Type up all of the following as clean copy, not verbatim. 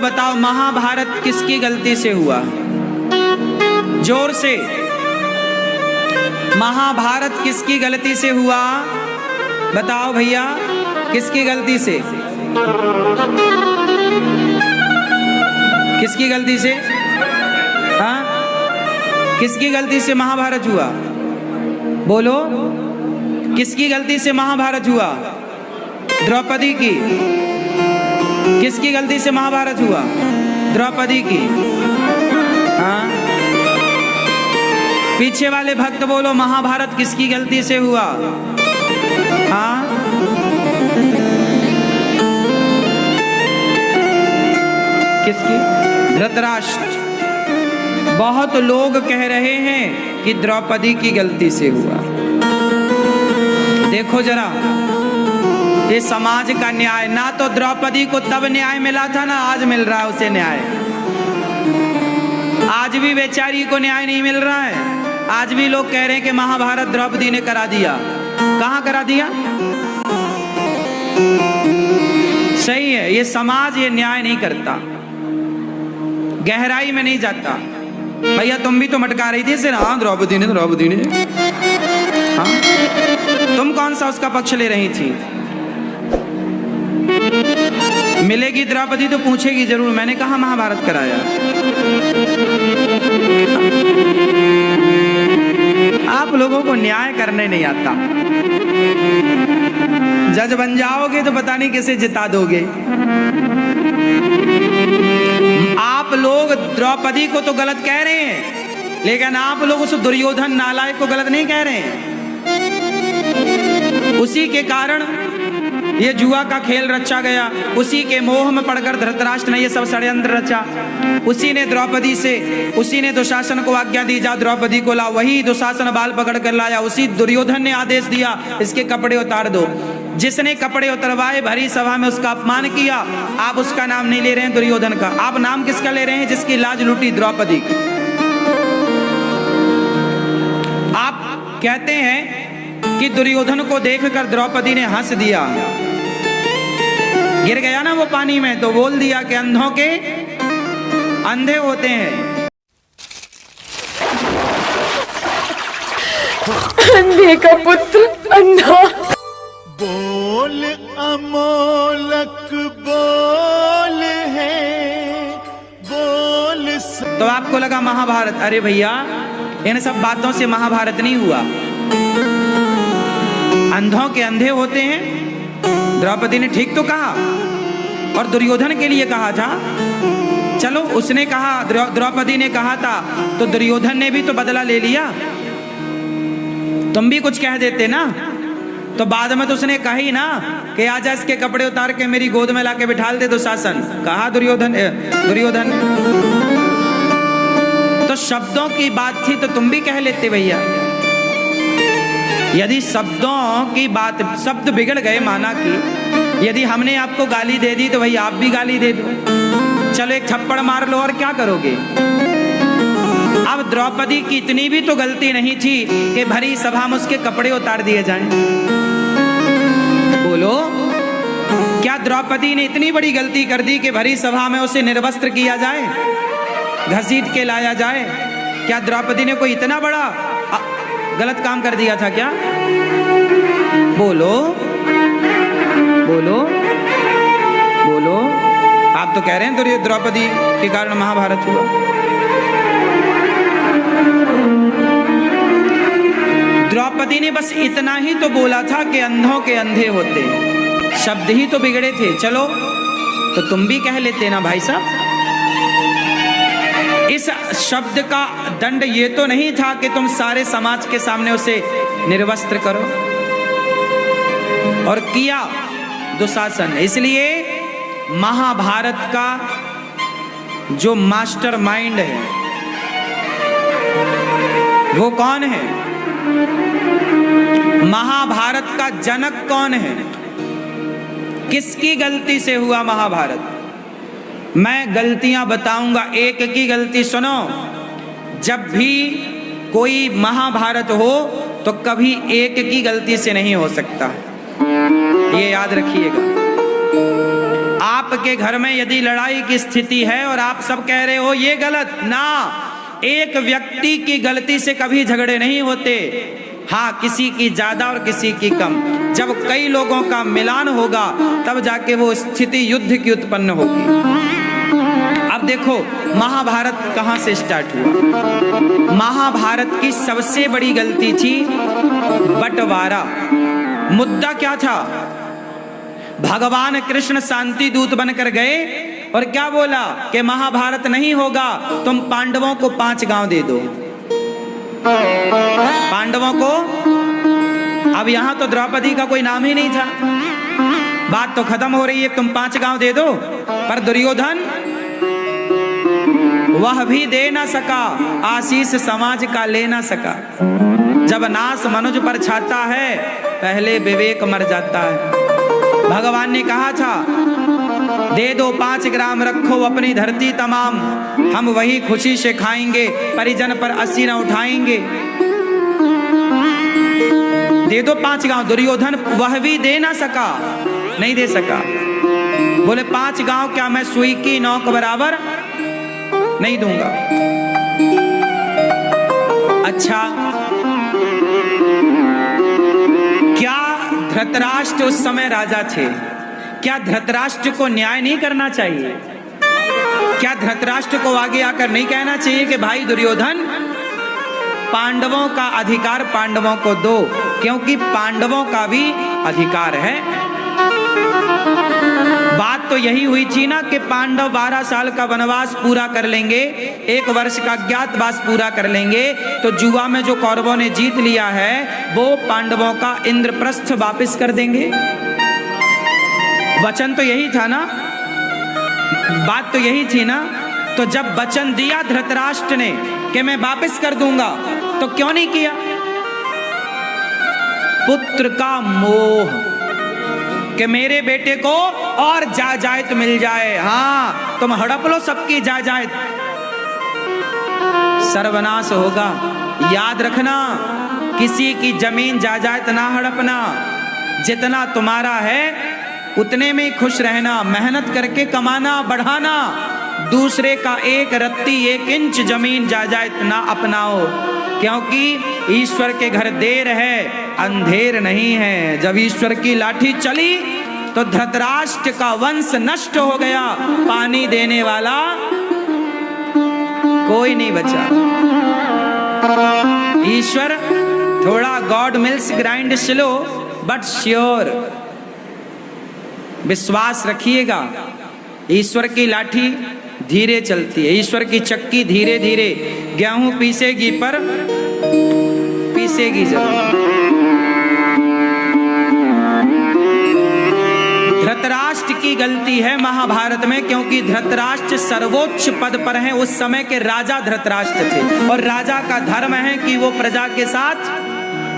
बताओ महाभारत किसकी गलती से हुआ? जोर से, महाभारत किसकी गलती से हुआ? बताओ भैया, किसकी गलती से? किसकी गलती से? हाँ, किसकी गलती से महाभारत हुआ? बोलो, किसकी गलती से महाभारत हुआ? द्रौपदी की। किसकी गलती से महाभारत हुआ? द्रौपदी की। हाँ, पीछे वाले भक्त बोलो, महाभारत किसकी गलती से हुआ? हाँ, किसकी? धृतराष्ट्र। बहुत लोग कह रहे हैं कि द्रौपदी की गलती से हुआ। देखो जरा, ये समाज का न्याय, ना तो द्रौपदी को तब न्याय मिला था, ना आज मिल रहा है उसे न्याय। आज भी बेचारी को न्याय नहीं मिल रहा है। आज भी लोग कह रहे हैं कि महाभारत द्रौपदी ने करा दिया। कहाँ करा दिया? सही है, ये समाज ये न्याय नहीं करता, गहराई में नहीं जाता। भैया तुम भी तो मटका रही थी इसे, हाँ द्रौपदी ने, द्रौपदी ने। हाँ, तुम कौन सा उसका पक्ष ले रही थी? मिलेगी द्रौपदी तो पूछेगी जरूर, मैंने कहा महाभारत कराया। आप लोगों को न्याय करने नहीं आता। जज बन जाओगे तो पता नहीं किसे जिता दोगे। आप लोग द्रौपदी को तो गलत कह रहे हैं, लेकिन आप लोग उस दुर्योधन नालायक को गलत नहीं कह रहे हैं। उसी के कारण ये जुआ का खेल रचा गया, उसी के मोह में पड़कर धृतराष्ट्र ने ये सब षड्यंत्र रचा। उसी ने द्रौपदी से, उसी ने दुशासन को आज्ञा दी जा द्रौपदी को ला, वही दुशासन बाल पकड़ कर लाया। उसी दुर्योधन ने आदेश दिया इसके कपड़े उतार दो। जिसने कपड़े उतरवाए भरी सभा में उसका अपमान किया। आप उसका नाम नहीं ले रहे हैं दुर्योधन का, आप नाम किसका ले रहे हैं? जिसकी लाज लूटी, द्रौपदी की। आप कहते हैं कि दुर्योधन को देखकर द्रौपदी ने हंस दिया। गिर गया ना वो पानी में, तो बोल दिया कि अंधों के अंधे होते हैं। अंधे का पुत्र अंधा। बोल अमोलक बोल है, बोल। तो आपको लगा महाभारत? अरे भैया, इन सब बातों से महाभारत नहीं हुआ। अंधों के अंधे होते हैं, द्रौपदी ने ठीक तो कहा, और दुर्योधन के लिए कहा था। चलो उसने कहा, द्रौपदी ने कहा था, तो दुर्योधन ने भी तो बदला ले लिया। तुम भी कुछ कह देते ना, तो बाद में तो उसने कही ना कि आजा इसके कपड़े उतार के मेरी गोद में लाके बिठाल दे दुशासन। कहा दुर्योधन तो शब्दों की बात थी तो तुम भी कह लेते भैया। यदि शब्दों की बात, शब्द बिगड़ गए, माना कि यदि हमने आपको गाली दे दी तो भैया आप भी गाली दे दो। चलो एक थप्पड़ मार लो, और क्या करोगे? अब द्रौपदी की इतनी भी तो गलती नहीं थी कि भरी सभा में उसके कपड़े उतार दिए जाएं। बोलो, क्या द्रौपदी ने इतनी बड़ी गलती कर दी कि भरी सभा में उसे निर्वस्त्र किया जाए, घसीट के लाया जाए? क्या द्रौपदी ने कोई इतना बड़ा गलत काम कर दिया था क्या? बोलो बोलो बोलो। आप तो कह रहे हैं तो द्रौपदी के कारण महाभारत हुआ। द्रौपदी ने बस इतना ही तो बोला था कि अंधों के अंधे होते, शब्द ही तो बिगड़े थे। चलो तो तुम भी कह लेते ना भाई साहब। इस शब्द का दंड ये तो नहीं था कि तुम सारे समाज के सामने उसे निर्वस्त्र करो, और किया दुशासन। इसलिए महाभारत का जो मास्टर माइंड है वो कौन है? महाभारत का जनक कौन है? किसकी गलती से हुआ महाभारत? मैं गलतियां बताऊंगा, एक की गलती सुनो। जब भी कोई महाभारत हो तो कभी एक की गलती से नहीं हो सकता, ये याद रखिएगा। आपके घर में यदि लड़ाई की स्थिति है और आप सब कह रहे हो ये गलत ना, एक व्यक्ति की गलती से कभी झगड़े नहीं होते। हाँ, किसी की ज्यादा और किसी की कम। जब कई लोगों का मिलान होगा तब जाके वो स्थिति युद्ध की उत्पन्न होगी। अब देखो महाभारत कहां से स्टार्ट हुआ। महाभारत की सबसे बड़ी गलती थी बंटवारा। मुद्दा क्या था? भगवान कृष्ण शांति दूत बनकर गए और क्या बोला कि महाभारत नहीं होगा, तुम पांडवों को 5 गांव दे दो। पांडवों को, अब यहां तो द्रौपदी का कोई नाम ही नहीं था, बात तो खत्म हो रही है, तुम 5 गांव दे दो। पर दुर्योधन वह भी दे ना सका, आशीष समाज का ले ना सका। जब नाश मनुज पर छाता है पहले विवेक मर जाता है। भगवान ने कहा था दे दो 5 ग्राम रखो अपनी धरती तमाम, हम वही खुशी से खाएंगे, परिजन पर अस्सी न उठाएंगे। दे दो 5 गांव। दुर्योधन वह भी दे ना सका, नहीं दे सका। बोले 5 गांव क्या मैं सुई की नोक बराबर नहीं दूंगा। अच्छा, क्या धृतराष्ट्र उस समय राजा थे? क्या धृतराष्ट्र को न्याय नहीं करना चाहिए? क्या धृतराष्ट्र को आगे आकर नहीं कहना चाहिए कि भाई दुर्योधन, पांडवों का अधिकार पांडवों को दो, क्योंकि पांडवों का भी अधिकार है। बात तो यही हुई थी ना कि पांडव 12 साल का वनवास पूरा कर लेंगे, 1 वर्ष का अज्ञातवास पूरा कर लेंगे, तो जुआ में जो कौरवों ने जीत लिया है वो पांडवों का इंद्रप्रस्थ वापस कर देंगे। वचन तो यही था ना, बात तो यही थी ना। तो जब वचन दिया धृतराष्ट्र ने कि मैं वापस कर दूंगा, तो क्यों नहीं किया? पुत्र का मोह कि मेरे बेटे को और जायदाद मिल जाए। हाँ, तुम हड़प लो सबकी जायदाद, सर्वनाश होगा। याद रखना, किसी की जमीन जायदाद ना हड़पना। जितना तुम्हारा है उतने में खुश रहना, मेहनत करके कमाना, बढ़ाना। दूसरे का 1 रत्ती 1 इंच जमीन जायदाद ना अपनाओ, क्योंकि ईश्वर के घर देर है, अंधेर नहीं है। जब ईश्वर की लाठी चली तो धृतराष्ट्र का वंश नष्ट हो गया, पानी देने वाला कोई नहीं बचा। ईश्वर थोड़ा God mills grind slow but sure, विश्वास रखिएगा। ईश्वर की लाठी धीरे चलती है, ईश्वर की चक्की धीरे धीरे गेहूं पीसेगी पर पीसेगी जरूर। धृतराष्ट्र की गलती है महाभारत में, क्योंकि धृतराष्ट्र सर्वोच्च पद पर हैं। उस समय के राजा धृतराष्ट्र थे और राजा का धर्म है कि वो प्रजा के साथ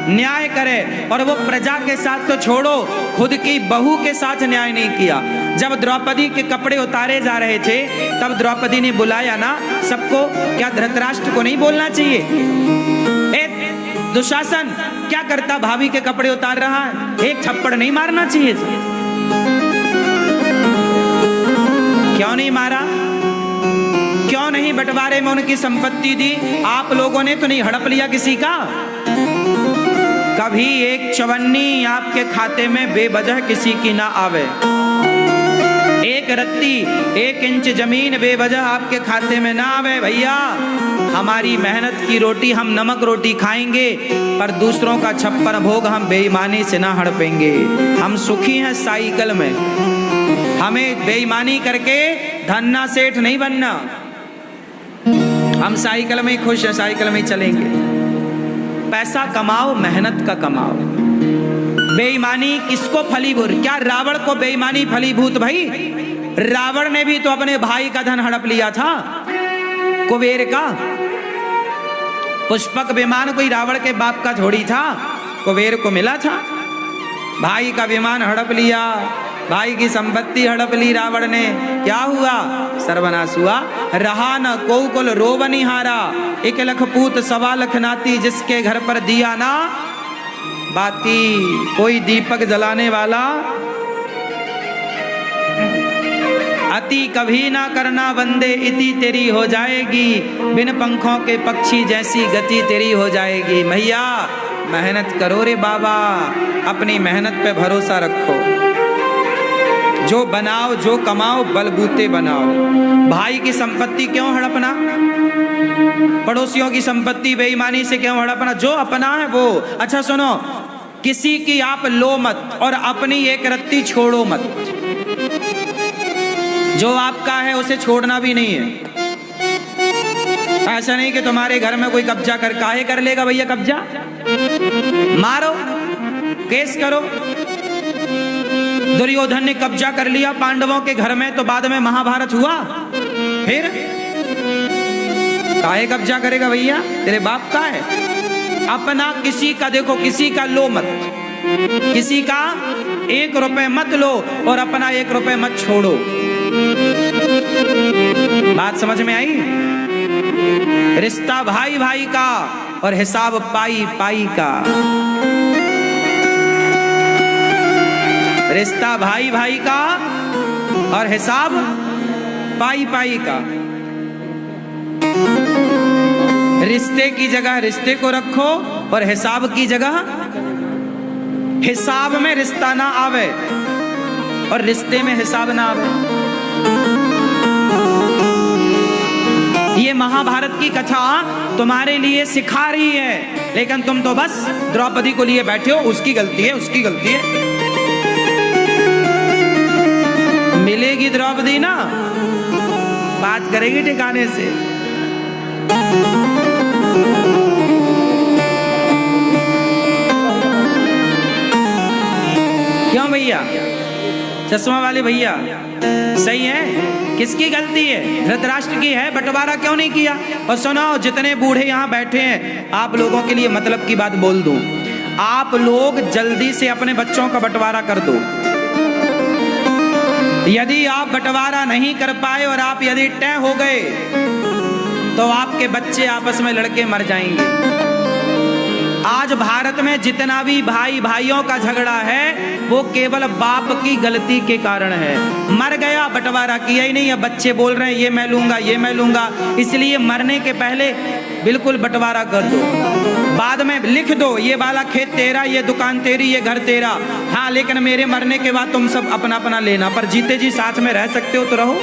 न्याय करे। और वो प्रजा के साथ तो छोड़ो, खुद की बहू के साथ न्याय नहीं किया। जब द्रौपदी के कपड़े उतारे जा रहे थे तब द्रौपदी ने बुलाया ना सबको। क्या धृतराष्ट्र को नहीं बोलना चाहिए, ए दुशासन क्या करता, भाभी के कपड़े उतार रहा है, 1 थप्पड़ नहीं मारना चाहिए? क्यों नहीं मारा? क्यों नहीं बंटवारे में उनकी संपत्ति दी? आप लोगों ने तो नहीं हड़प लिया किसी का? कभी 1 चवन्नी आपके खाते में बेवजह किसी की ना आवे। 1 रत्ती 1 इंच जमीन बेवजह आपके खाते में ना आवे। भैया, हमारी मेहनत की रोटी हम नमक रोटी खाएंगे, पर दूसरों का 56 भोग हम बेईमानी से ना हड़पेंगे। हम सुखी हैं साइकिल में, हमें बेईमानी करके धन्ना सेठ नहीं बनना। हम साइकिल में ही खुश है, साइकिल में ही चलेंगे। पैसा कमाओ, मेहनत का कमाओ। बेईमानी किसको फलीभूत? क्या रावण को बेईमानी फलीभूत? भाई रावण ने भी तो अपने भाई का धन हड़प लिया था, कुबेर का। पुष्पक विमान कोई रावण के बाप का थोड़ी था, कुबेर को मिला था। भाई का विमान हड़प लिया, भाई की संपत्ति हड़प ली रावण ने। क्या हुआ? सर्वनाश हुआ। रहा न को कुल रोवनिहारा, 1 लख पूत 1.25 लाख नाती, जिसके घर पर दिया ना बाती। कोई दीपक जलाने वाला अति कभी ना करना बंदे, इति तेरी हो जाएगी, बिन पंखों के पक्षी जैसी गति तेरी हो जाएगी। भैया मेहनत करो रे बाबा, अपनी मेहनत पे भरोसा रखो। जो बनाओ जो कमाओ बलबूते बनाओ। भाई की संपत्ति क्यों हड़पना, पड़ोसियों की संपत्ति बेईमानी से क्यों हड़पना, जो अपना है वो। अच्छा सुनो, किसी की आप लो मत और अपनी एक रत्ती छोड़ो मत। जो आपका है उसे छोड़ना भी नहीं है। ऐसा नहीं कि तुम्हारे घर में कोई कब्जा कर, काहे कर लेगा भैया कब्जा, मारो केस करो। दुर्योधन ने कब्जा कर लिया पांडवों के घर में, तो बाद में महाभारत हुआ। फिर काहे कब्जा करेगा भैया, तेरे बाप का है। अपना किसी का देखो, किसी का लो मत, किसी का 1 रुपए मत लो और अपना 1 रुपए मत छोड़ो। बात समझ में आई? रिश्ता भाई भाई का और हिसाब पाई पाई का। रिश्ता भाई भाई का और हिसाब पाई पाई का। रिश्ते की जगह रिश्ते को रखो और हिसाब की जगह हिसाब में रिश्ता ना आवे और रिश्ते में हिसाब ना आवे। ये महाभारत की कथा तुम्हारे लिए सिखा रही है, लेकिन तुम तो बस द्रौपदी को लिए बैठे हो, उसकी गलती है, उसकी गलती है। मिलेगी द्रौपदी ना, बात करेगी ठिकाने से। क्यों भैया, चश्मा वाले भैया सही है, किसकी गलती है? धृतराष्ट्र की है, बंटवारा क्यों नहीं किया? और सुनो, जितने बूढ़े यहाँ बैठे हैं, आप लोगों के लिए मतलब की बात बोल दूं, आप लोग जल्दी से अपने बच्चों का बंटवारा कर दो। यदि आप बंटवारा नहीं कर पाए और आप यदि तय हो गए तो आपके बच्चे आपस में लड़के मर जाएंगे। आज भारत में जितना भी भाई भाइयों का झगड़ा है वो केवल बाप की गलती के कारण है। मर गया, बंटवारा किया ही नहीं, अब बच्चे बोल रहे हैं ये मैं लूंगा, ये मैं लूंगा। इसलिए मरने के पहले बिल्कुल बंटवारा कर दो, बाद में लिख दो ये वाला खेत तेरा, ये दुकान तेरी, ये घर तेरा, हाँ लेकिन मेरे मरने के बाद तुम सब अपना अपना लेना, पर जीते जी साथ में रह सकते हो तो रहो,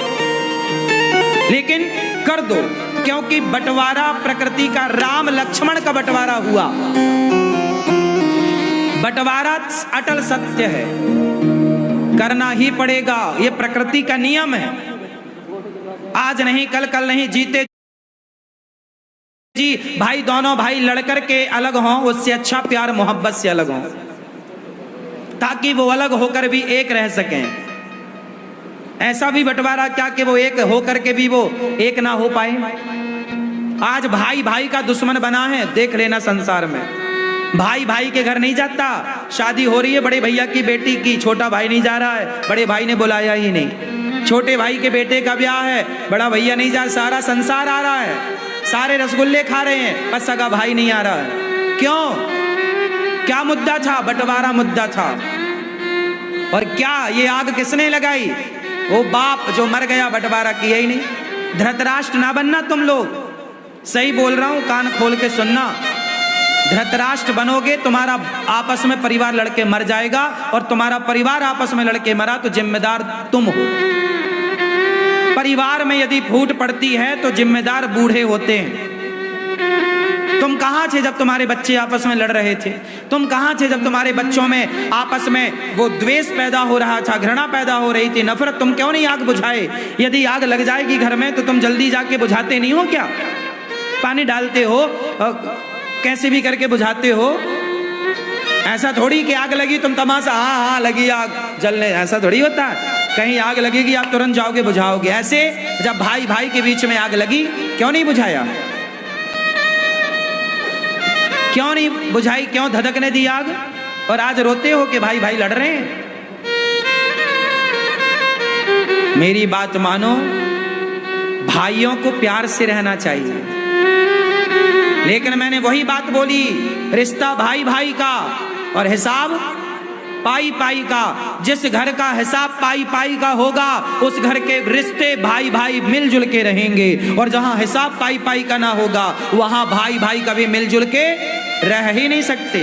लेकिन कर दो। क्योंकि बंटवारा प्रकृति का, राम लक्ष्मण का बंटवारा हुआ। बंटवारा अटल सत्य है, करना ही पड़ेगा, ये प्रकृति का नियम है। आज नहीं कल, कल नहीं, जीते जी भाई दोनों भाई लड़कर के अलग हों, उससे अच्छा प्यार मोहब्बत से अलग हों, ताकि वो अलग होकर भी एक रह सकें। ऐसा भी बंटवारा क्या कि वो एक होकर के भी वो एक ना हो पाए। आज भाई भाई का दुश्मन बना है, देख लेना संसार में। भाई भाई के घर नहीं जाता, शादी हो रही है बड़े भैया की बेटी की, छोटा भाई नहीं जा रहा है, बड़े भाई ने बुलाया ही नहीं। छोटे भाई के बेटे का ब्याह है, बड़ा भैया नहीं जा, सारा संसार आ रहा है, सारे रसगुल्ले खा रहे हैं, पर सगा भाई नहीं आ रहा है। क्यों? क्या मुद्दा था? बंटवारा मुद्दा था। और क्या ये आग किसने लगाई? वो बाप जो मर गया, बंटवारा किया ही नहीं। धृतराष्ट्र ना बनना तुम लोग, सही बोल रहा हूं, कान खोल के सुनना। धृतराष्ट्र बनोगे, तुम्हारा आपस में परिवार लड़के मर जाएगा, और तुम्हारा परिवार आपस में लड़के मरा तो जिम्मेदार तुम हो। परिवार में यदि फूट पड़ती है तो जिम्मेदार बूढ़े होते हैं। तुम कहां थे जब तुम्हारे बच्चे आपस में लड़ रहे थे? तुम कहां थे जब तुम्हारे बच्चों में आपस में वो द्वेष पैदा हो रहा था, घृणा पैदा हो रही थी, नफरत? तुम क्यों नहीं आग बुझाए? यदि आग लग जाएगी घर में तो तुम जल्दी जाके बुझाते नहीं हो क्या? पानी डालते हो, कैसे भी करके बुझाते हो। ऐसा थोड़ी कि आग लगी तुम तमाशा, हाँ हाँ लगी आग जलने, ऐसा थोड़ी होता है। कहीं आग लगेगी आप तुरंत जाओगे बुझाओगे। ऐसे जब भाई भाई के बीच में आग लगी, क्यों नहीं बुझाया? क्यों नहीं बुझाई? क्यों धधकने दी आग? और आज रोते हो कि भाई भाई लड़ रहे हैं। मेरी बात मानो, भाइयों को प्यार से रहना चाहिए, लेकिन मैंने वही बात बोली, रिश्ता भाई भाई का और हिसाब पाई पाई का। जिस घर का हिसाब पाई पाई का होगा उस घर के रिश्ते भाई भाई मिलजुल के रहेंगे, और जहां हिसाब पाई पाई का ना होगा वहां भाई भाई कभी मिलजुल के रह ही नहीं सकते।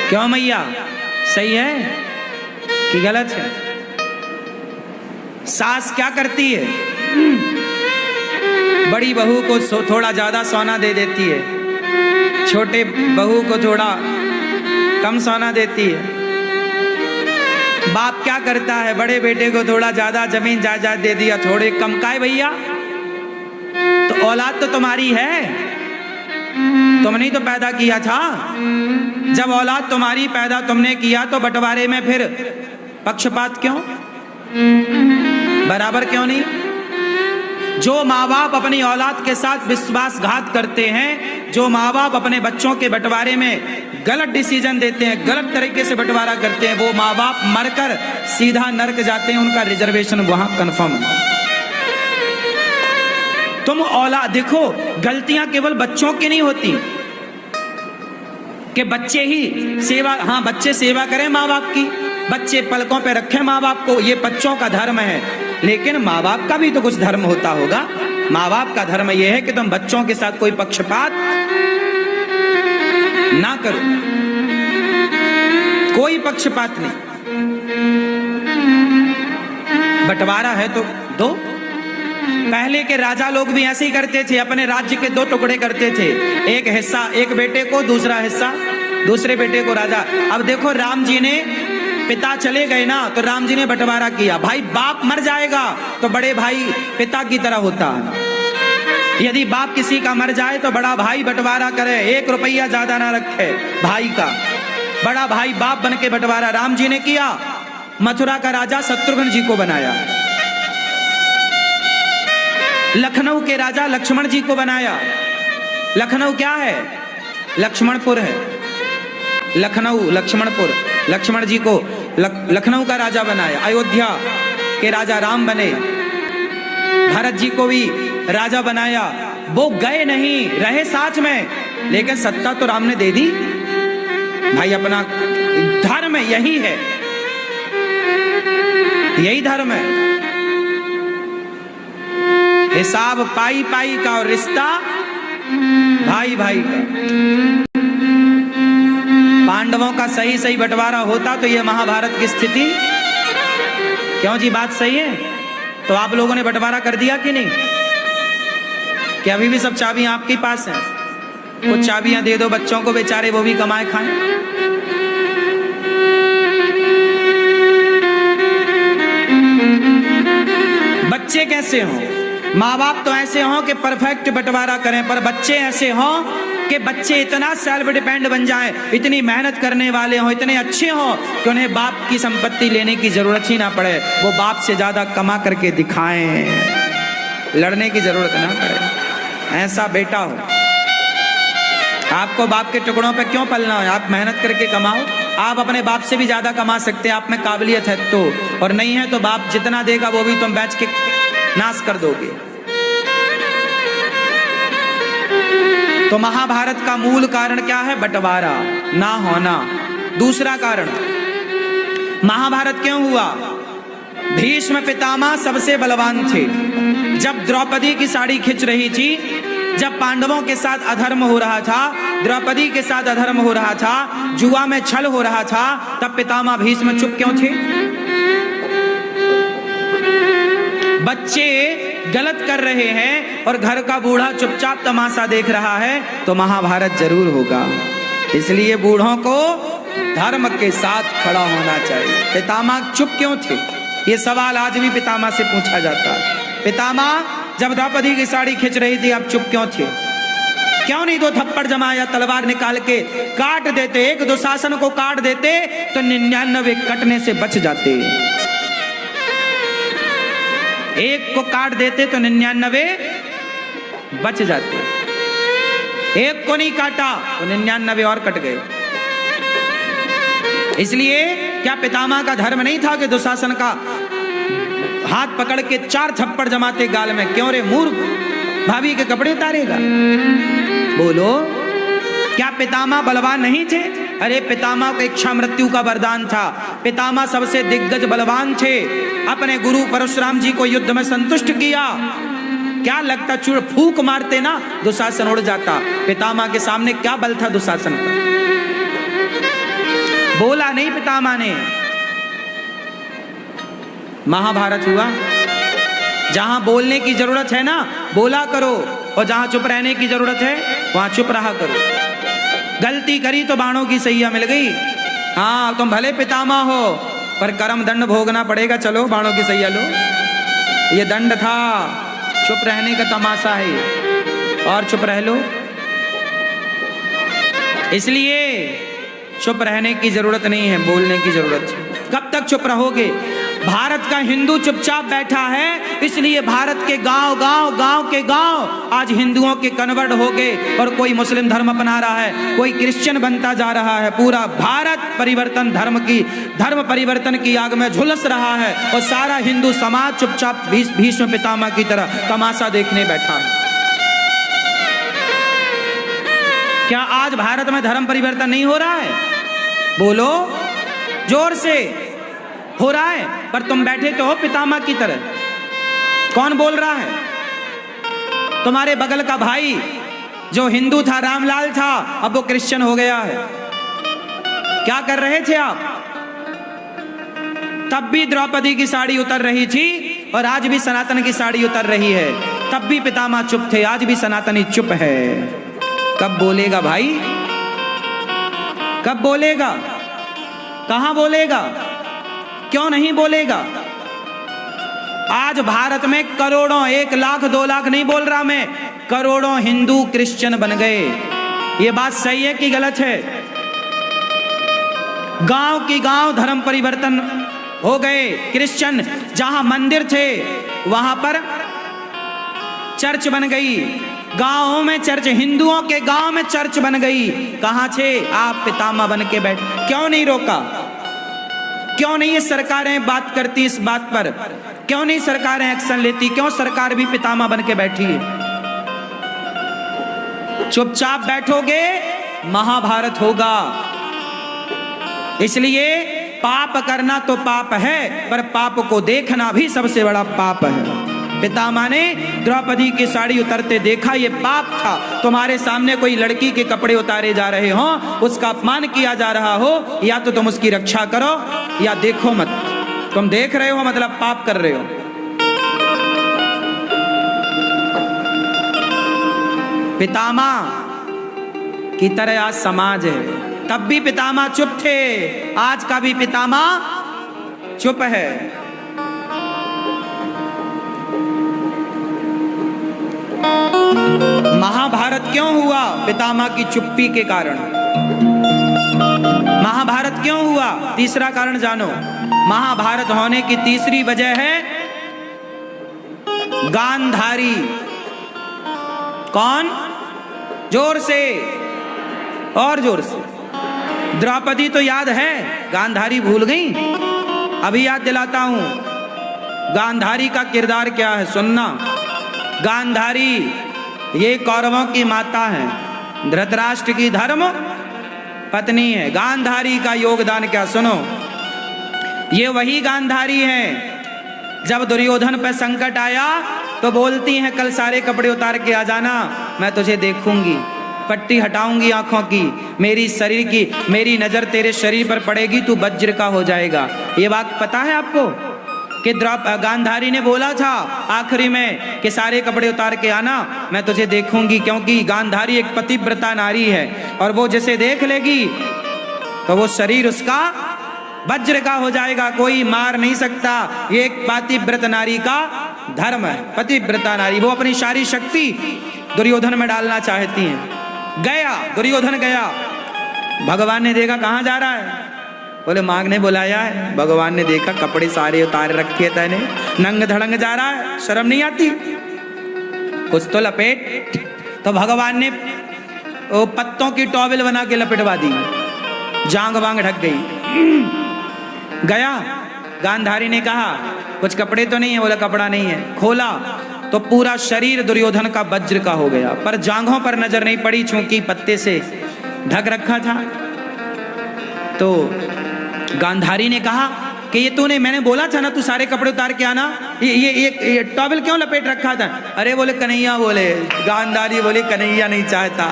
क्यों मैया, सही है कि गलत है? सास क्या करती है? बड़ी बहू को थोड़ा ज्यादा सोना दे देती है, छोटे बहू को थोड़ा कम सोना देती है। बाप क्या करता है? बड़े बेटे को थोड़ा ज्यादा जमीन जायदाद दे दिया, थोड़े कम। का है भैया? तो औलाद तो तुम्हारी है, तुमने ही तो पैदा किया था। जब औलाद तुम्हारी पैदा तुमने किया तो बंटवारे में फिर पक्षपात क्यों? बराबर क्यों नहीं? जो माँ बाप अपनी औलाद के साथ विश्वासघात करते हैं, जो माँ बाप अपने बच्चों के बंटवारे में गलत डिसीजन देते हैं, गलत तरीके से बंटवारा करते हैं, वो माँ बाप मरकर सीधा नरक जाते हैं। उनका रिजर्वेशन वहां कंफर्म है। तुम औलाद देखो, गलतियां केवल बच्चों की नहीं होती कि बच्चे ही सेवा, हाँ बच्चे सेवा करें माँ बाप की, बच्चे पलकों पे रखें माँ बाप को, ये बच्चों का धर्म है। लेकिन माँ बाप का भी तो कुछ धर्म होता होगा। माँ बाप का धर्म यह है कि तुम बच्चों के साथ कोई पक्षपात ना करो, कोई पक्षपात नहीं। बंटवारा है तो दो। पहले के राजा लोग भी ऐसे ही करते थे, अपने राज्य के दो टुकड़े करते थे, एक हिस्सा एक बेटे को, दूसरा हिस्सा दूसरे बेटे को। राजा, अब देखो राम जी ने, पिता चले गए ना तो राम जी ने बंटवारा किया। भाई बाप मर जाएगा तो बड़े भाई पिता की तरह होता है। यदि बाप किसी का मर जाए तो बड़ा भाई बंटवारा करे, 1 रुपया ज्यादा ना रखे भाई का। बड़ा भाई बाप बन के बंटवारा राम जी ने किया। मथुरा का राजा शत्रुघ्न जी को बनाया, लखनऊ के राजा लक्ष्मण जी को बनाया। लखनऊ क्या है? लक्ष्मणपुर है। लखनऊ लक्ष्मणपुर, लक्ष्मण जी को लखनऊ का राजा बनाया। अयोध्या के राजा राम बने, भरत जी को भी राजा बनाया। वो गए नहीं, रहे साथ में, लेकिन सत्ता तो राम ने दे दी। भाई अपना धर्म यही है, यही धर्म है। हिसाब पाई पाई का और रिश्ता भाई भाई का। पांडवों का सही सही बंटवारा होता तो ये महाभारत की स्थिति। क्यों जी, बात सही है? तो आप लोगों ने बंटवारा कर दिया कि नहीं? क्या अभी भी सब चाबियां आपके पास हैं? कुछ चाबियां दे दो बच्चों को, बेचारे वो भी कमाए खाएं। बच्चे कैसे हों? माँ बाप तो ऐसे हों कि परफेक्ट बंटवारा करें, पर बच्चे ऐसे हों कि बच्चे इतना सेल्फ डिपेंड बन जाएं, इतनी मेहनत करने वाले हों, इतने अच्छे हों कि उन्हें बाप की संपत्ति लेने की जरूरत ही ना पड़े। वो बाप से ज्यादा कमा करके दिखाएं, लड़ने की जरूरत ना पड़े। ऐसा बेटा हो। आपको बाप के टुकड़ों पे क्यों पलना है? आप मेहनत करके कमाओ। आप अपने बाप से भी ज्यादा कमा सकते हैं, आप में काबिलियत है तो, और नहीं है तो बाप जितना देगा वो भी तुम बेच के नाश कर दोगे। तो महाभारत का मूल कारण क्या है? बंटवारा ना होना। दूसरा कारण, महाभारत क्यों हुआ? भीष्म पितामह सबसे बलवान थे। जब द्रौपदी की साड़ी खिंच रही थी, जब पांडवों के साथ अधर्म हो रहा था, द्रौपदी के साथ अधर्म हो रहा था, जुआ में छल हो रहा था, तब पितामह भीष्म चुप क्यों थे? बच्चे गलत कर रहे हैं और घर का बूढ़ा चुपचाप तमाशा देख रहा है, तो महाभारत जरूर होगा। इसलिए बूढ़ों को धर्म के साथ खड़ा होना चाहिए। पितामह चुप क्यों थे? ये सवाल आज भी पितामह से पूछा जाता है। पितामह, जब द्रौपदी की साड़ी खिंच रही थी, आप चुप क्यों थे? क्यों नहीं 2 थप्पड़ जमाया, तलवार निकाल के काट देते? एक दुशासन को काट देते तो 99 कटने से बच जाते। एक को काट देते तो 99 बच जाते। एक को नहीं काटा तो 99 और कट गए। इसलिए क्या पितामह का धर्म नहीं था कि दुशासन का हाथ पकड़ के 4 थप्पड़ जमाते गाल में? क्यों रे मूर्ख, भाभी के कपड़े उतारेगा? बोलो, क्या पितामह बलवान नहीं थे? अरे पितामह को इच्छा मृत्यु का वरदान था, पितामह सबसे दिग्गज बलवान थे, अपने गुरु परशुराम जी को युद्ध में संतुष्ट किया। क्या लगता चूड़ फूक मारते ना दुशासन उड़ जाता। पितामह के सामने क्या बल था दुशासन का, बोला नहीं पितामह ने। महाभारत हुआ, जहां बोलने की जरूरत है ना बोला करो, और जहां चुप रहने की जरूरत है वहां चुप रहा करो। गलती करी तो बाणों की सैया मिल गई। हाँ तुम भले पितामह हो पर कर्म दंड भोगना पड़ेगा। चलो बाणों की सैया लो, ये दंड था। चुप रहने का तमाशा है और चुप रह लो। इसलिए चुप रहने की जरूरत नहीं है, बोलने की जरूरत है। कब तक चुप रहोगे? भारत का हिंदू चुपचाप बैठा है, इसलिए भारत के गांव के गांव आज हिंदुओं के कन्वर्ट हो गए और कोई मुस्लिम धर्म अपना रहा है, कोई क्रिश्चियन बनता जा रहा है। पूरा भारत धर्म परिवर्तन की आग में झुलस रहा है और सारा हिंदू समाज चुपचाप भीष्म पितामह की तरह तमाशा देखने बैठा है। क्या आज भारत में धर्म परिवर्तन नहीं हो रहा है? बोलो जोर से। हो रहा है, पर तुम बैठे तो हो पितामह की तरह। कौन बोल रहा है? तुम्हारे बगल का भाई जो हिंदू था, रामलाल था, अब वो क्रिश्चियन हो गया है। क्या कर रहे थे आप? तब भी द्रौपदी की साड़ी उतर रही थी और आज भी सनातन की साड़ी उतर रही है। तब भी पितामह चुप थे, आज भी सनातनी चुप है। कब बोलेगा भाई? कब बोलेगा? कहां बोलेगा? क्यों नहीं बोलेगा? आज भारत में करोड़ों, 1 लाख 2 लाख नहीं बोल रहा मैं, करोड़ों हिंदू क्रिश्चियन बन गए। ये बात सही है कि गलत है? गांव की गांव धर्म परिवर्तन हो गए। क्रिश्चियन जहां मंदिर थे वहां पर चर्च बन गई, गांवों में चर्च, हिंदुओं के गांव में चर्च बन गई। कहां थे आप? पितामह बन के बैठ। क्यों नहीं रोका? क्यों नहीं ये सरकारें बात करती इस बात पर? क्यों नहीं सरकारें एक्शन लेती? क्यों सरकार भी पितामह बन के बैठी है? चुपचाप बैठोगे महाभारत होगा। इसलिए पाप करना तो पाप है, पर पाप को देखना भी सबसे बड़ा पाप है। पितामह ने द्रौपदी की साड़ी उतरते देखा, ये पाप था। तुम्हारे सामने कोई लड़की के कपड़े उतारे जा रहे हो, उसका अपमान किया जा रहा हो, या तो तुम उसकी रक्षा करो या देखो मत। तुम देख रहे हो मतलब पाप कर रहे हो। पितामह की तरह आज समाज है। तब भी पितामह चुप थे, आज का भी पितामह चुप है। महाभारत क्यों हुआ? पितामह की चुप्पी के कारण। महाभारत क्यों हुआ? तीसरा कारण जानो। महाभारत होने की तीसरी वजह है गांधारी। कौन? जोर से और जोर से। द्रौपदी तो याद है, गांधारी भूल गई? अभी याद दिलाता हूं गांधारी का किरदार क्या है, सुनना। गांधारी ये कौरवों की माता है, धृतराष्ट्र की धर्म पत्नी है। गांधारी का योगदान क्या, सुनो। ये वही गांधारी है जब दुर्योधन पर संकट आया तो बोलती हैं कल सारे कपड़े उतार के आ जाना, मैं तुझे देखूंगी, पट्टी हटाऊंगी आंखों की, मेरी शरीर की, मेरी नजर तेरे शरीर पर पड़ेगी, तू वज्र का हो जाएगा। ये बात पता है आपको कि गांधारी ने बोला था आखिरी में कि सारे कपड़े उतार के आना, मैं तुझे देखूंगी, क्योंकि गांधारी एक पतिव्रता नारी है और वो जिसे देख लेगी तो वो शरीर उसका वज्र का हो जाएगा, कोई मार नहीं सकता। ये एक पतिव्रत नारी का धर्म है, पतिव्रता नारी। वो अपनी सारी शक्ति दुर्योधन में डालना चाहती हैं। गया दुर्योधन, गया, भगवान ने देखा कहाँ जा रहा है, बोले मांगने बुलाया है। भगवान ने देखा कपड़े सारे उतार रखे तैने, नंग धड़ंग जा रहा है, शर्म नहीं आती, कुछ तो लपेट। तो भगवान ने वो पत्तों की टॉवेल बना के लपेटवा दी, जांग वांग ढक गई। गया, गांधारी ने कहा कुछ कपड़े तो नहीं है, बोला कपड़ा नहीं है। खोला तो पूरा शरीर दुर्योधन का वज्र का हो गया, पर जांघों पर नजर नहीं पड़ी, चूंकि पत्ते से ढक रखा था। तो गांधारी ने कहा कि ये तूने, मैंने बोला था ना तू सारे कपड़े उतार के आना, ये टॉवल क्यों लपेट रखा था? अरे बोले कन्हैया, बोले गांधारी बोली कन्हैया नहीं चाहता।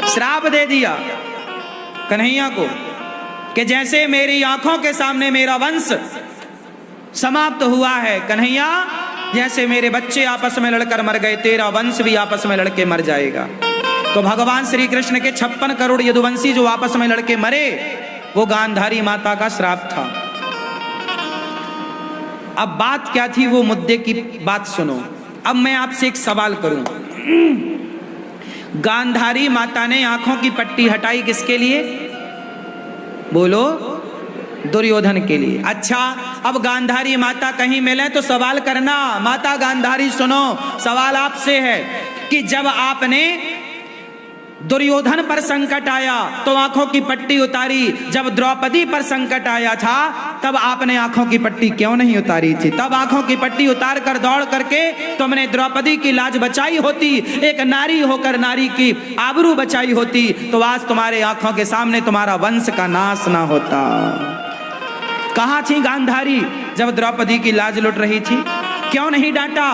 श्राप दे दिया कन्हैया को कि जैसे मेरी आंखों के सामने मेरा वंश समाप्त हुआ है कन्हैया, जैसे मेरे बच्चे आपस में लड़कर मर गए, तेरा वंश भी आपस में लड़के मर जाएगा। तो भगवान श्री कृष्ण के 56 करोड़ यदुवंशी जो आपस में लड़के मरे, वो गांधारी माता का श्राप था। अब बात क्या थी, वो मुद्दे की बात सुनो। अब मैं आपसे एक सवाल करूं, गांधारी माता ने आंखों की पट्टी हटाई किसके लिए? बोलो, दुर्योधन के लिए। अच्छा, अब गांधारी माता कहीं मिले तो सवाल करना। माता गांधारी सुनो, सवाल आपसे है कि जब आपने दुर्योधन पर संकट आया तो आंखों की पट्टी उतारी, जब द्रौपदी पर संकट आया था तब आपने आंखों की पट्टी क्यों नहीं उतारी थी? तब आंखों की पट्टी उतार कर दौड़ करके तुमने द्रौपदी की लाज बचाई होती, एक नारी होकर नारी की आबरू बचाई होती, तो आज तुम्हारे आंखों के सामने तुम्हारा वंश का नाश ना होता। कहां थी गांधारी जब द्रौपदी की लाज लुट रही थी? क्यों नहीं डांटा?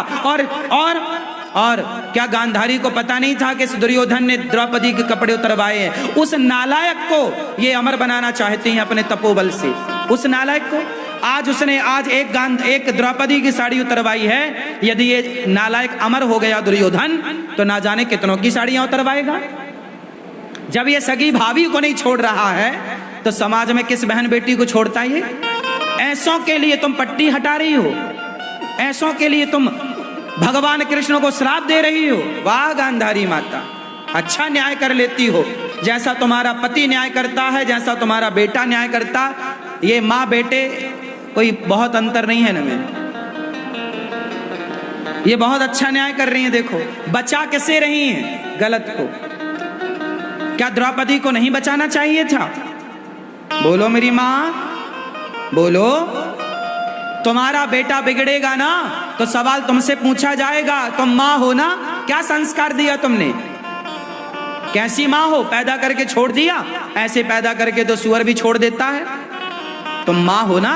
और क्या गांधारी को पता नहीं था कि इस दुर्योधन ने द्रौपदी के कपड़े उतरवाए हैं? उस नालायक को ये अमर बनाना चाहते हैं अपने तपोबल से। उस नालायक को उसने एक द्रौपदी की साड़ी उतरवाई है। यदि ये नालायक अमर हो गया दुर्योधन, तो ना जाने कितनों की साड़ियां उतरवाएगा। जब ये सगी भाभी को नहीं छोड़ रहा है तो समाज में किस बहन बेटी को छोड़ता है? ऐसों के लिए तुम पट्टी हटा रही हो, ऐसों के लिए तुम भगवान कृष्ण को श्राप दे रही हो। वाह गांधारी माता, अच्छा न्याय कर लेती हो। जैसा तुम्हारा पति न्याय करता है, जैसा तुम्हारा बेटा न्याय करता, ये माँ बेटे कोई बहुत अंतर नहीं है न में। ये बहुत अच्छा न्याय कर रही हैं। देखो बचा कैसे रही हैं गलत को। क्या द्रौपदी को नहीं बचाना चाहिए था? बोलो मेरी माँ, बोलो। तुम्हारा बेटा बिगड़ेगा ना तो सवाल तुमसे पूछा जाएगा। तुम माँ हो ना, क्या संस्कार दिया तुमने? कैसी माँ हो? पैदा करके छोड़ दिया? ऐसे पैदा करके तो सुअर भी छोड़ देता है। तुम माँ हो ना,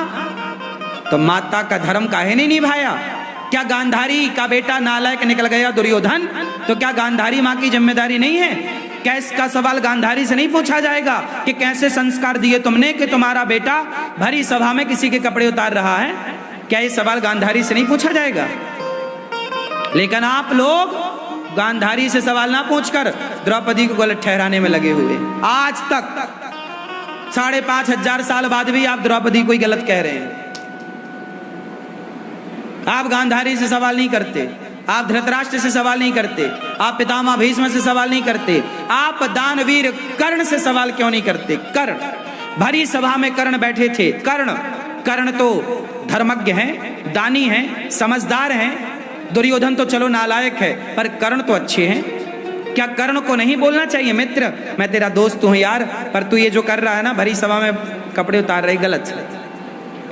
तो माता का धर्म काहे नहीं निभाया? क्या गांधारी का बेटा नालायक निकल गया दुर्योधन, तो क्या गांधारी माँ की जिम्मेदारी नहीं है? क्या इसका सवाल गांधारी से नहीं पूछा जाएगा कि कैसे संस्कार दिए तुमने कि तुम्हारा बेटा भरी सभा में किसी के कपड़े उतार रहा है? क्या ये सवाल गांधारी से नहीं पूछा जाएगा? लेकिन आप लोग गांधारी से सवाल ना पूछकर द्रौपदी को गलत ठहराने में लगे हुए। आज तक 5,500 साल बाद भी आप द्रौपदी को ही गलत कह रहे हैं। आप गांधारी से सवाल नहीं करते, आप धृतराष्ट्र से सवाल नहीं करते, आप पितामह भीष्म से सवाल नहीं करते, आप दानवीर कर्ण से सवाल क्यों नहीं करते? कर्ण, भरी सभा में कर्ण बैठे थे। कर्ण तो धर्मज्ञ हैं, दानी हैं, समझदार हैं। दुर्योधन तो चलो नालायक है, पर कर्ण तो अच्छे हैं। क्या कर्ण को नहीं बोलना चाहिए, मित्र मैं तेरा दोस्त हूं यार, पर तू ये जो कर रहा है ना, भरी सभा में कपड़े उतार रही, गलत।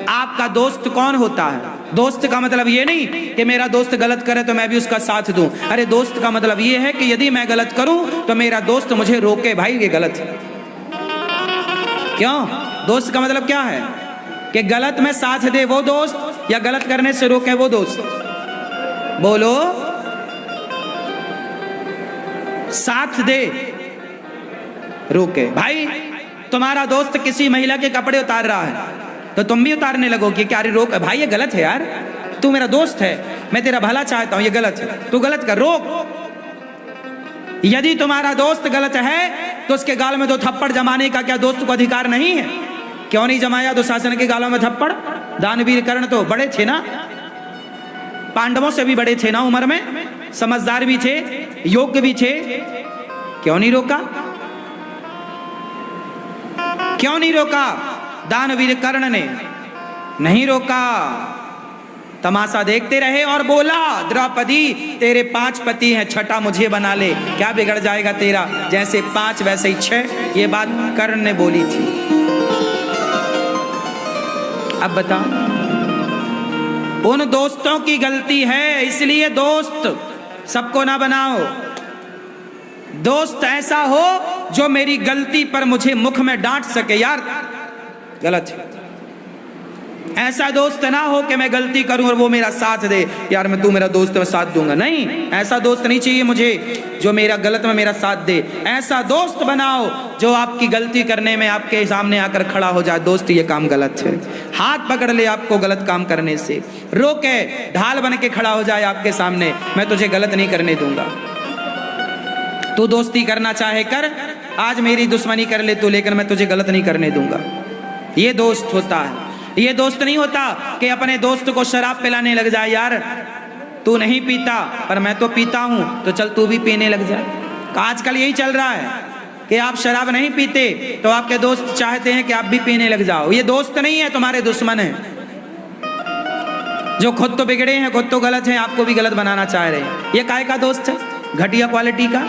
आपका दोस्त कौन होता है? दोस्त का मतलब ये नहीं कि मेरा दोस्त गलत करे तो मैं भी उसका साथ दूं। अरे दोस्त का मतलब ये है कि यदि मैं गलत करूं तो मेरा दोस्त मुझे रोके, भाई ये गलत है। क्यों? दोस्त का मतलब क्या है? कि गलत में साथ दे वो दोस्त, या गलत करने से रोके वो दोस्त? बोलो। साथ दे, रोके। भाई तुम्हारा दोस्त किसी महिला के कपड़े उतार रहा है तो तुम भी उतारने लगो कि क्या? अरे रोक भाई, ये गलत है यार, तू मेरा दोस्त है, मैं तेरा भला चाहता हूं, ये गलत है, तू गलत कर, रोक। यदि तुम्हारा दोस्त गलत है तो उसके गाल में 2 थप्पड़ जमाने का क्या दोस्त को अधिकार नहीं है? क्यों नहीं जमाया दुशासन के गालों में थप्पड़? दानवीर कर्ण तो बड़े थे ना, पांडवों से भी बड़े थे ना उम्र में, समझदार भी थे, योग्य भी थे। क्यों नहीं रोका? क्यों नहीं रोका? दानवीर कर्ण ने नहीं रोका, तमाशा देखते रहे और बोला, द्रौपदी तेरे 5 पति हैं, छठा मुझे बना ले, क्या बिगड़ जाएगा तेरा? जैसे 5 वैसे ही 6। ये बात कर्ण ने बोली थी। अब बताओ, उन दोस्तों की गलती है, इसलिए दोस्त सबको ना बनाओ। दोस्त ऐसा हो जो मेरी गलती पर मुझे मुख में डांट सके। यार गलत है। ऐसा दोस्त ना हो कि मैं गलती करूं और वो मेरा साथ दे, यार मैं तू मेरा दोस्त मैं साथ दूंगा, नहीं, ऐसा दोस्त नहीं चाहिए मुझे जो मेरा गलत में मेरा साथ दे। ऐसा दोस्त बनाओ जो आपकी गलती करने में आपके सामने आकर खड़ा हो जाए, दोस्त ये काम गलत है, हाथ पकड़ ले आपको गलत काम करने से, रोके, ढाल बन के खड़ा हो जाए आपके सामने, मैं तुझे गलत नहीं करने दूंगा। तू दोस्ती करना चाहे कर, आज मेरी दुश्मनी कर ले तू, लेकिन मैं तुझे गलत नहीं करने दूंगा। ये दोस्त होता है। ये दोस्त नहीं होता कि अपने दोस्त को शराब पिलाने लग जाए, यार तू नहीं पीता पर मैं तो पीता हूं तो चल तू भी पीने लग जाए। आजकल यही चल रहा है कि आप शराब नहीं पीते तो आपके दोस्त चाहते हैं कि आप भी पीने लग जाओ। ये दोस्त नहीं है, तुम्हारे दुश्मन है, जो खुद तो बिगड़े हैं, खुद तो गलत हैं, आपको भी गलत बनाना चाह रहे हैं। ये काय का दोस्त है? घटिया क्वालिटी का।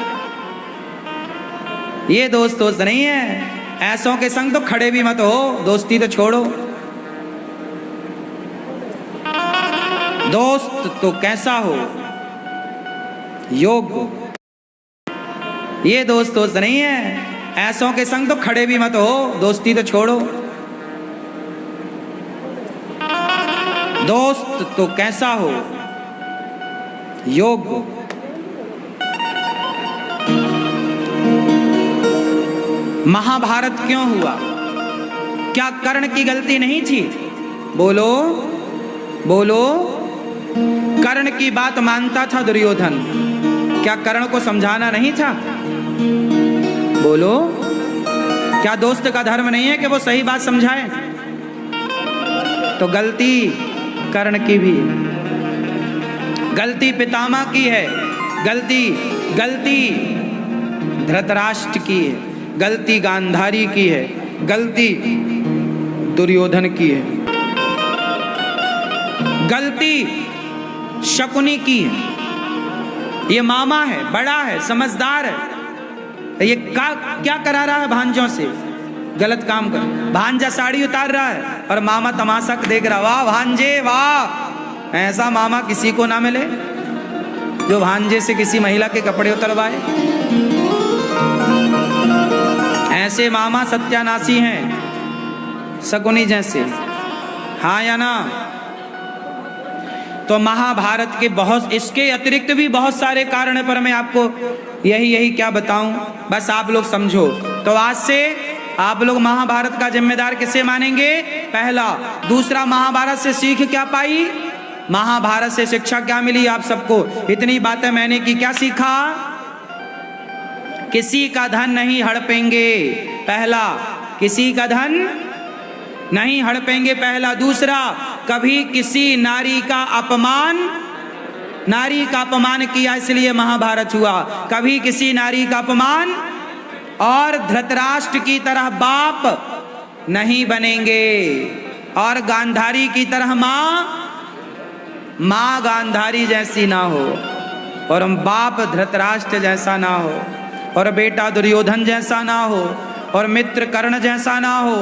ये दोस्त नहीं है। ऐसों के संग तो खड़े भी मत हो, दोस्ती तो छोड़ो। दोस्त तो कैसा हो? योग्य। ये दोस्त नहीं है। ऐसों के संग तो खड़े भी मत हो, दोस्ती तो छोड़ो। दोस्त तो कैसा हो? योग्य। महाभारत क्यों हुआ? क्या कर्ण की गलती नहीं थी? बोलो बोलो। कर्ण की बात मानता था दुर्योधन, क्या कर्ण को समझाना नहीं था? बोलो। क्या दोस्त का धर्म नहीं है कि वो सही बात समझाए? तो गलती कर्ण की भी, गलती पितामह की है, गलती धृतराष्ट्र की है, गलती गांधारी की है, गलती दुर्योधन की है, गलती शकुनी की है। ये मामा है, बड़ा है, समझदार है, ये क्या करा रहा है भांजों से? गलत काम कर। भांजा साड़ी उतार रहा है और मामा तमाशा देख रहा। वाह भांजे वाह, ऐसा मामा किसी को ना मिले जो भांजे से किसी महिला के कपड़े उतरवाए। ऐसे मामा सत्यानाशी हैं, शकुनी जैसे। हाँ या ना? तो महाभारत के बहुत, इसके अतिरिक्त भी बहुत सारे कारण है, पर मैं आपको यही क्या बताऊं, बस आप लोग समझो। तो आज से आप लोग महाभारत का जिम्मेदार किसे मानेंगे? पहला। दूसरा, महाभारत से सीख क्या पाई? महाभारत से शिक्षा क्या मिली आप सबको? इतनी बातें मैंने की, क्या सीखा? किसी का धन नहीं हड़पेंगे, पहला। किसी का धन नहीं हड़पेंगे, पहला। दूसरा, कभी किसी नारी का अपमान किया इसलिए महाभारत हुआ। कभी किसी नारी का अपमान, और धृतराष्ट्र की तरह बाप नहीं बनेंगे, और गांधारी की तरह माँ गांधारी जैसी ना हो, और हम बाप धृतराष्ट्र जैसा ना हो, और बेटा दुर्योधन जैसा ना हो, और मित्र कर्ण जैसा ना हो,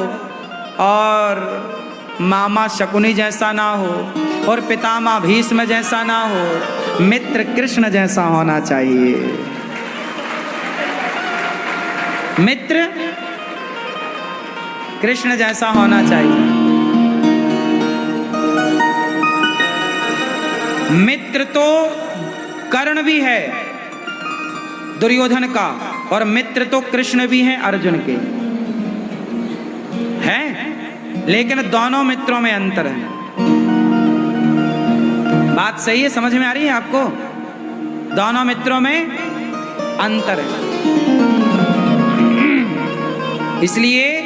और मामा शकुनी जैसा ना हो, और पितामह भीष्म जैसा ना हो। मित्र कृष्ण जैसा होना चाहिए। मित्र कृष्ण जैसा होना चाहिए। मित्र तो कर्ण भी है दुर्योधन का, और मित्र तो कृष्ण भी हैं अर्जुन के, हैं, लेकिन दोनों मित्रों में अंतर है। बात सही है? समझ में आ रही है आपको? दोनों मित्रों में अंतर है। इसलिए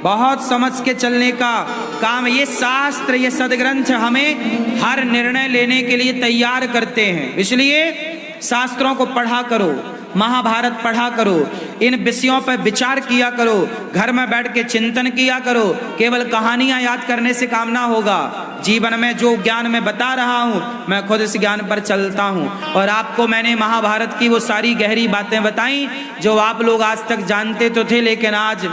बहुत समझ के चलने का काम, ये शास्त्र, ये सदग्रंथ हमें हर निर्णय लेने के लिए तैयार करते हैं। इसलिए शास्त्रों को पढ़ा करो, महाभारत पढ़ा करो, इन विषयों पर विचार किया करो, घर में बैठ के चिंतन किया करो। केवल कहानियां याद करने से काम ना होगा। जीवन में जो ज्ञान मैं बता रहा हूं, मैं खुद इस ज्ञान पर चलता हूं, और आपको मैंने महाभारत की वो सारी गहरी बातें बताई जो आप लोग आज तक जानते तो थे, लेकिन आज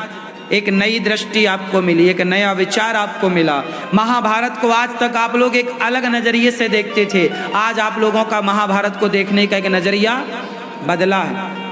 एक नई दृष्टि आपको मिली, एक नया विचार आपको मिला। महाभारत को आज तक आप लोग एक अलग नजरिए से देखते थे, आज आप लोगों का महाभारत को देखने का एक नजरिया बदला है।